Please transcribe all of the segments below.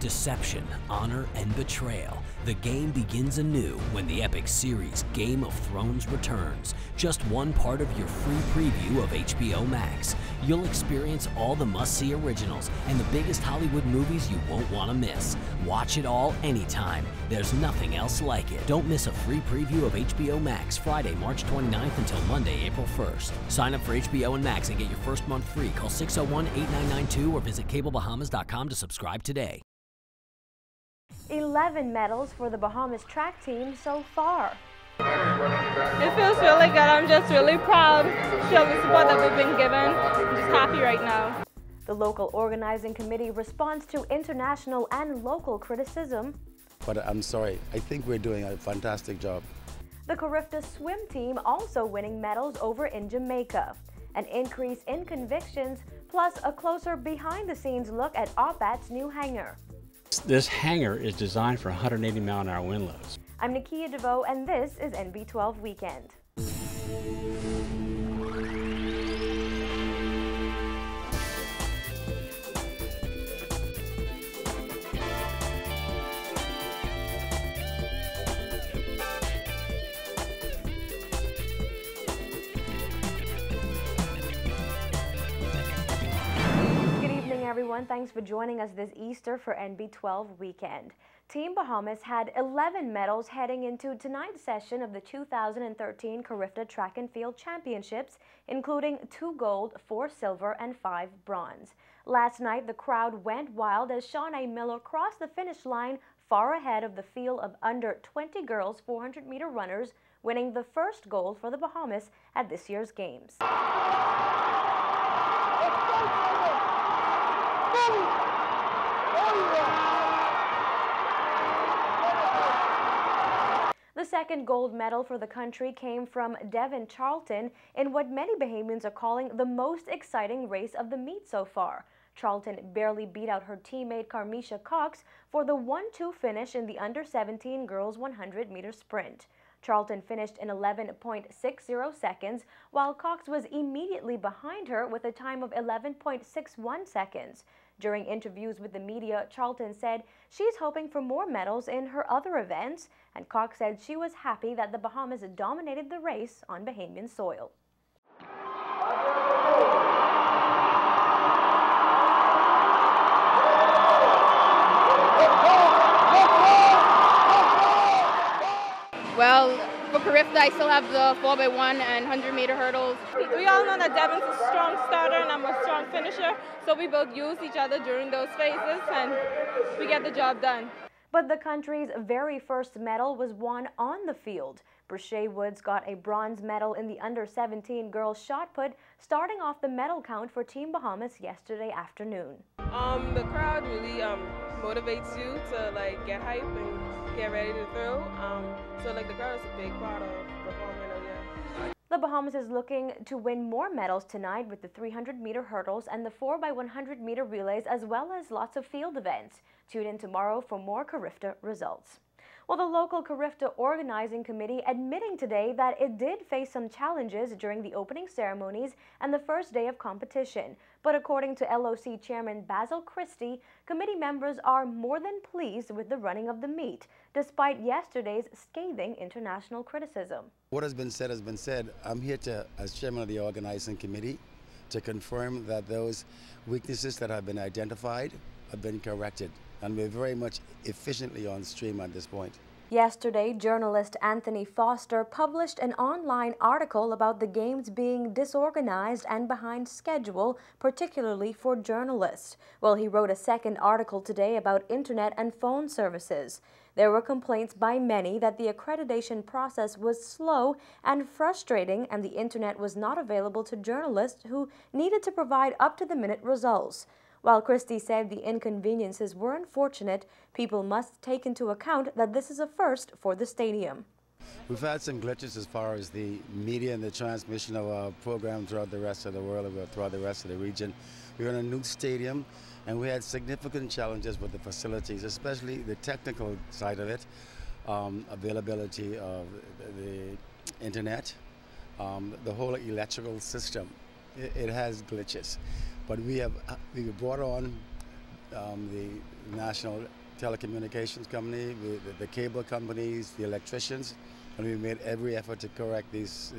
deception, honor, and betrayal. The game begins anew when the epic series Game of Thrones returns. Just one part of your free preview of HBO Max. You'll experience all the must-see originals and the biggest Hollywood movies you won't want to miss. Watch it all anytime. There's nothing else like it. Don't miss a free preview of HBO Max Friday, March 29th until Monday, April 1st. Sign up for HBO and Max and get your first month free. Call 601-8992 or visit cablebahamas.com to subscribe today. 11 medals for the Bahamas track team so far. It feels really good. I'm just really proud of the support that we've been given. I'm just happy right now. The local organizing committee responds to international and local criticism. But I'm sorry, I think we're doing a fantastic job. The Carifta swim team also winning medals over in Jamaica. An increase in convictions, plus a closer behind-the-scenes look at OPAT's new hangar. This hangar is designed for 180-mile-an-hour wind loads. I'm Nakia DeVoe, and this is NB12 Weekend. Everyone, thanks for joining us this Easter for NB12 Weekend. Team Bahamas had 11 medals heading into tonight's session of the 2013 Carifta Track and Field Championships, including 2 gold, 4 silver, and 5 bronze. Last night, the crowd went wild as Shawnee Miller crossed the finish line far ahead of the field of under 20 girls 400-meter runners, winning the first gold for the Bahamas at this year's Games. The second gold medal for the country came from Devin Charlton in what many Bahamians are calling the most exciting race of the meet so far. Charlton barely beat out her teammate Carmisha Cox for the 1-2 finish in the under-17 girls 100-meter sprint. Charlton finished in 11.60 seconds, while Cox was immediately behind her with a time of 11.61 seconds. During interviews with the media, Charlton said she's hoping for more medals in her other events, and Cox said she was happy that the Bahamas dominated the race on Bahamian soil. Well, for Carifta, I still have the 4x1 and 100-meter hurdles. We all know that Devin's a strong starter and I'm a strong finisher, so we both use each other during those phases and we get the job done. But the country's very first medal was won on the field. Brashay Woods got a bronze medal in the under-17 girls shot put, starting off the medal count for Team Bahamas yesterday afternoon. The crowd really motivates you to get hype and get ready to throw. So the crowd is a big part of performing. The Bahamas is looking to win more medals tonight with the 300-meter hurdles and the 4x100-meter relays, as well as lots of field events. Tune in tomorrow for more Carifta results. Well, the local Carifta organizing committee admitting today that it did face some challenges during the opening ceremonies and the first day of competition. But according to LOC Chairman Basil Christie, committee members are more than pleased with the running of the meet, despite yesterday's scathing international criticism. What has been said has been said. I'm here as chairman of the organizing committee to confirm that those weaknesses that have been identified have been corrected. And we're very much efficiently on stream at this point. Yesterday, journalist Anthony Foster published an online article about the games being disorganized and behind schedule, particularly for journalists. Well, he wrote a second article today about internet and phone services. There were complaints by many that the accreditation process was slow and frustrating, and the internet was not available to journalists who needed to provide up-to-the-minute results. While Christie said the inconveniences were unfortunate, people must take into account that this is a first for the stadium. We've had some glitches as far as the media and the transmission of our program throughout the rest of the world, throughout the rest of the region. We're in a new stadium, and we had significant challenges with the facilities, especially the technical side of it, availability of the internet, the whole electrical system. It has glitches. But we brought on the national telecommunications company, the cable companies, the electricians, and we made every effort to correct these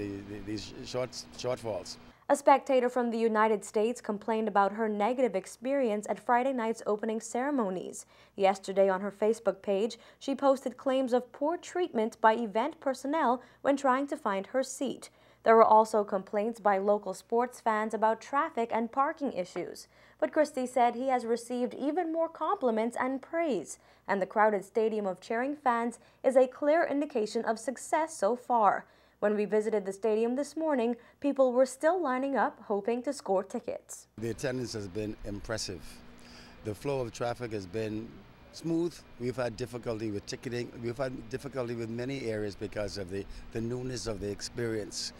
shortfalls. A spectator from the United States complained about her negative experience at Friday night's opening ceremonies. Yesterday on her Facebook page, she posted claims of poor treatment by event personnel when trying to find her seat. There were also complaints by local sports fans about traffic and parking issues. But Christie said he has received even more compliments and praise, and the crowded stadium of cheering fans is a clear indication of success so far. When we visited the stadium this morning, people were still lining up, hoping to score tickets. The attendance has been impressive. The flow of traffic has been smooth. We've had difficulty with ticketing. We've had difficulty with many areas because of the newness of the experience.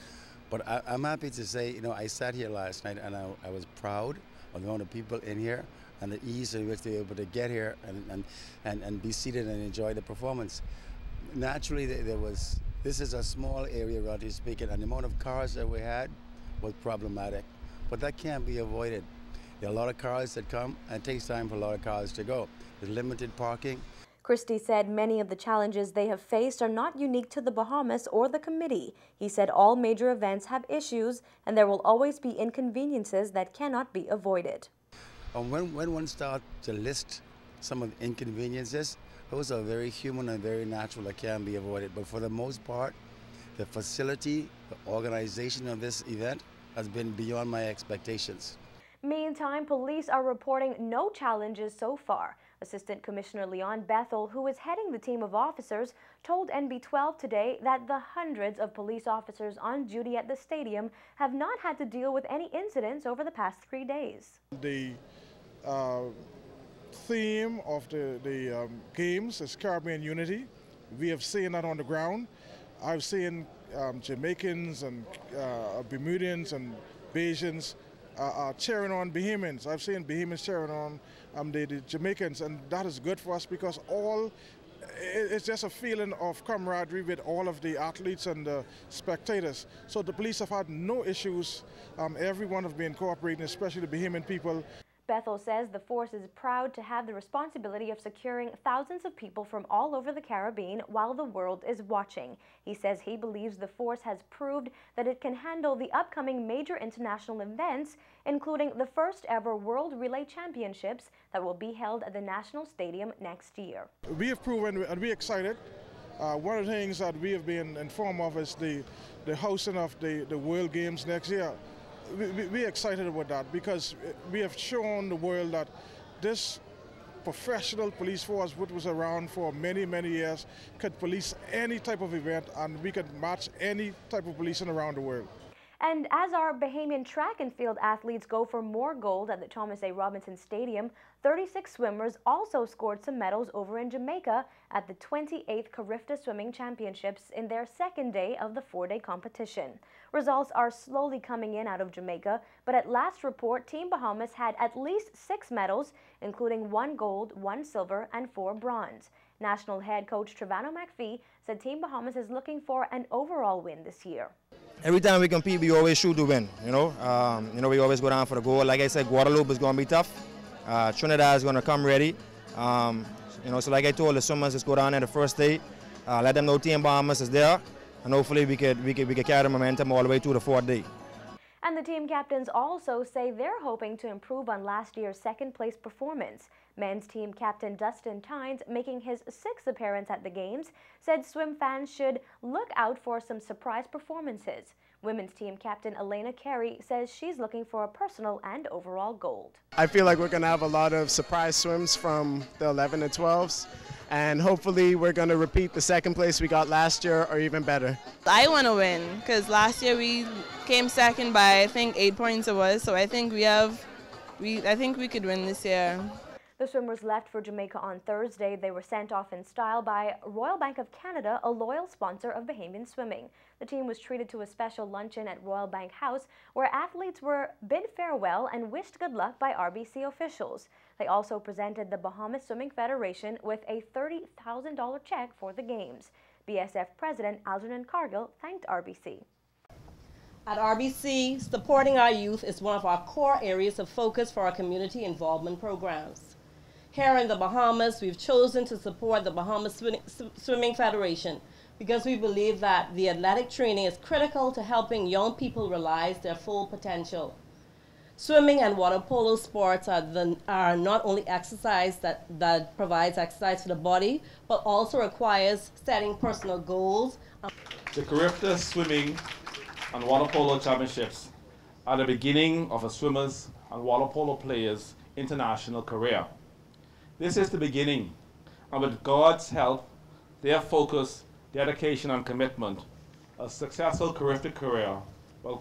But I'm happy to say, I sat here last night and I was proud of the amount of people in here and the ease in which they were able to get here and be seated and enjoy the performance. Naturally, this is a small area, relatively speaking, and the amount of cars that we had was problematic. But that can't be avoided. There are a lot of cars that come, and it takes time for a lot of cars to go. There's limited parking. Christie said many of the challenges they have faced are not unique to the Bahamas or the committee. He said all major events have issues, and there will always be inconveniences that cannot be avoided. When one starts to list some of the inconveniences, those are very human and very natural that can be avoided. But for the most part, the facility, the organization of this event has been beyond my expectations. Meantime, police are reporting no challenges so far. Assistant Commissioner Leon Bethel, who is heading the team of officers, told NB12 today that the hundreds of police officers on duty at the stadium have not had to deal with any incidents over the past 3 days. The theme of the games is Caribbean unity. We have seen that on the ground. I've seen Jamaicans and Bermudians and Bajans cheering on Bahamians. I've seen Bahamians cheering on the Jamaicans, and that is good for us because it's just a feeling of camaraderie with all of the athletes and the spectators. So the police have had no issues. Everyone have been cooperating, especially the Bahamian people. Bethel says the force is proud to have the responsibility of securing thousands of people from all over the Caribbean while the world is watching. He says he believes the force has proved that it can handle the upcoming major international events, including the first ever World Relay Championships that will be held at the National Stadium next year. We have proven, and we're excited. One of the things that we have been informed of is the hosting of the World Games next year. We're excited about that because we have shown the world that this professional police force, which was around for many, many years, could police any type of event, and we could match any type of policing around the world. And as our Bahamian track and field athletes go for more gold at the Thomas A. Robinson Stadium, 36 swimmers also scored some medals over in Jamaica at the 28th Carifta Swimming Championships in their second day of the 4-day competition. Results are slowly coming in out of Jamaica, but at last report, Team Bahamas had at least 6 medals, including 1 gold, 1 silver, and 4 bronze. National head coach Trevano McPhee said Team Bahamas is looking for an overall win this year. Every time we compete, we always shoot to win. We always go down for the goal. Like I said, Guadeloupe is going to be tough. Trinidad is going to come ready. So like I told the swimmers, just go down there the first day, let them know Team Bahamas is there, and hopefully we could carry the momentum all the way to the 4th day. And the team captains also say they're hoping to improve on last year's second-place performance. Men's team captain Dustin Tynes, making his 6th appearance at the Games, said swim fans should look out for some surprise performances. Women's team captain Elena Carey says she's looking for a personal and overall gold. I feel like we're going to have a lot of surprise swims from the 11 and 12s. And hopefully we're going to repeat the second place we got last year or even better. I want to win because last year we came second by I think 8 points it was, so I think I think we could win this year. The swimmers left for Jamaica on Thursday. They were sent off in style by Royal Bank of Canada, a loyal sponsor of Bahamian swimming. The team was treated to a special luncheon at Royal Bank House where athletes were bid farewell and wished good luck by RBC officials. They also presented the Bahamas Swimming Federation with a $30,000 check for the Games. BSF President Algernon Cargill thanked RBC. At RBC, supporting our youth is one of our core areas of focus for our community involvement programs. Here in the Bahamas, we've chosen to support the Bahamas Swimming Federation because we believe that the athletic training is critical to helping young people realize their full potential. Swimming and water polo sports are not only exercise that provides exercise for the body, but also requires setting personal goals. The Carifta Swimming and Water Polo Championships are the beginning of a swimmers and water polo players' international career. This is the beginning, and with God's help, their focus, dedication, and commitment, a successful Carifta career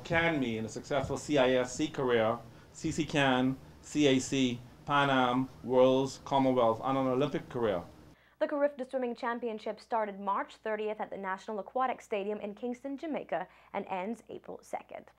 can mean a successful CISC career, CCCAN, CAC, Pan Am, Worlds, Commonwealth, and an Olympic career. The Carifta Swimming Championship started March 30th at the National Aquatic Stadium in Kingston, Jamaica, and ends April 2nd.